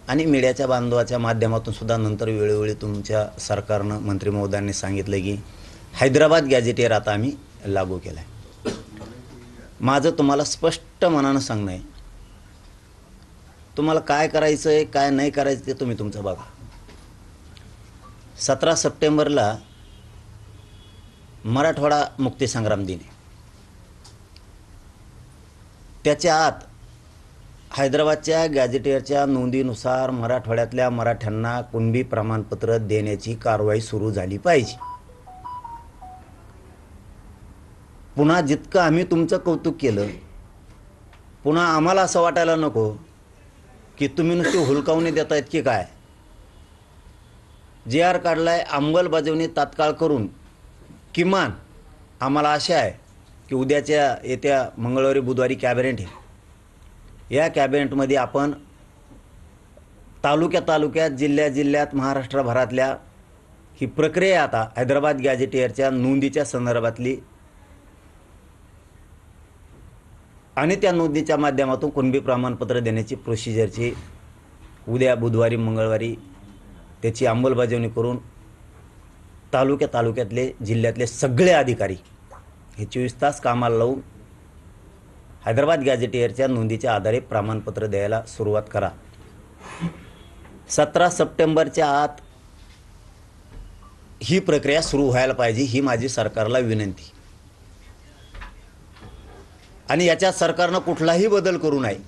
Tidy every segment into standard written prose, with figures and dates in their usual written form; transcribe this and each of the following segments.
आणि मीडियाच्या बांधवाच्या माध्यमातून सुद्धा नंतर वेळोवेळी तुमच्या सरकारनं मंत्री महोदयांनी सांगितलं की हैदराबाद गॅजेटियर आता आम्ही लागू केला आहे. माझं तुम्हाला स्पष्ट मनानं सांगणं आहे, तुम्हाला काय करायचं आहे काय नाही करायचं ते तुम्ही तुमचं बघा. 17 सप्टेंबरला मराठवाडा मुक्तीसंग्राम दिन आहे. त्याच्या आत हैदराबादच्या गॅजेटियरच्या नोंदीनुसार मराठवाड्यातल्या मराठ्यांना कुणबी प्रमाणपत्र देण्याची कारवाई सुरू झाली पाहिजे. पुन्हा जितकं आम्ही तुमचं कौतुक केलं, पुन्हा आम्हाला असं वाटायला नको की तुम्ही नुसती हुलकावणी देतायत की काय. JR काढलाय, अंमलबजावणी तात्काळ करून किमान आम्हाला आशा आहे की उद्याच्या येत्या मंगळवारी बुधवारी कॅबिनेट आहे. या कॅबिनेटमध्ये आपण तालुक्यात जिल्ह्यात महाराष्ट्रभरातल्या ही प्रक्रिया आता हैदराबाद गॅजेटियरच्या नोंदीच्या संदर्भातली आणि त्या नोंदीच्या माध्यमातून कुणबी प्रमाणपत्र देण्याची प्रोसिजरची उद्या बुधवारी मंगळवारी त्याची अंमलबजावणी करून तालुक्यातले जिल्ह्यातले सगळे अधिकारी हे 24 तास कामाला लावून हैदराबाद गॅजेटियरच्या नोंदीच्या आधारे प्रमाणपत्र द्यायला सुरुवात करा. 17 सप्टेंबरच्या आत ही प्रक्रिया सुरू व्हायला पाहिजे, ही माझी सरकारला विनंती. आणि याच्यात सरकारनं कुठलाही बदल करू नये.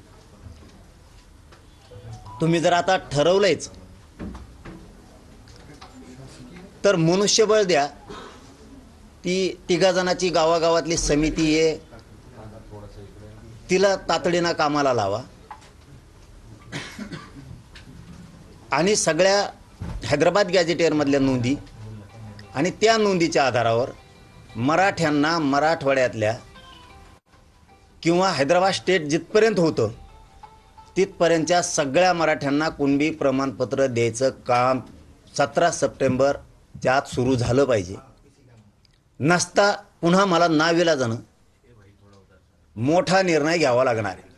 तुम्ही जर आता ठरवलंयच तर मनुष्यबळ द्या. ती 3 जणांची गावागावातली समिती आहे, तिला तातडीनं कामाला लावा आणि सगळ्या हैदराबाद गॅजेटियरमधल्या नोंदी आणि त्या नोंदीच्या आधारावर मराठ्यांना मराठवाड्यातल्या किंवा हैदराबाद स्टेट जिथपर्यंत होतं तिथपर्यंतच्या सगळ्या मराठ्यांना कुणबी प्रमाणपत्र द्यायचं काम 17 सप्टेंबरच्या आत सुरू झालं पाहिजे. नसता पुन्हा मला नाविलाजानं मोठा निर्णय घ्यावा लागणार आहे.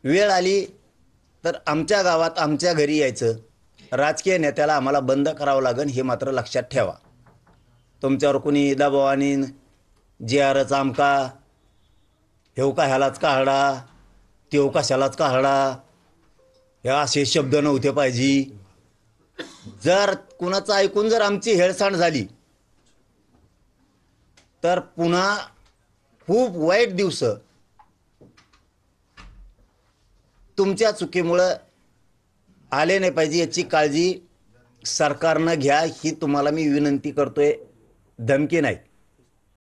वेळ आली तर आमच्या गावात आमच्या घरी यायचं, राजकीय नेत्याला आम्हाला बंद करावं लागेल हे मात्र लक्षात ठेवा. तुमच्यावर कुणी दबावाने JRच आमका हेव का ह्यालाच काढा तेव कशालाच काढा हे असे शब्द नव्हते पाहिजे. जर कुणाचं ऐकून जर आमची हेळसांड झाली तर पुन्हा खूप वाईट दिवस तुमच्या चुकीमुळं आले नाही पाहिजे याची काळजी सरकारनं घ्या, ही तुम्हाला मी विनंती करतोय, धमकी नाही.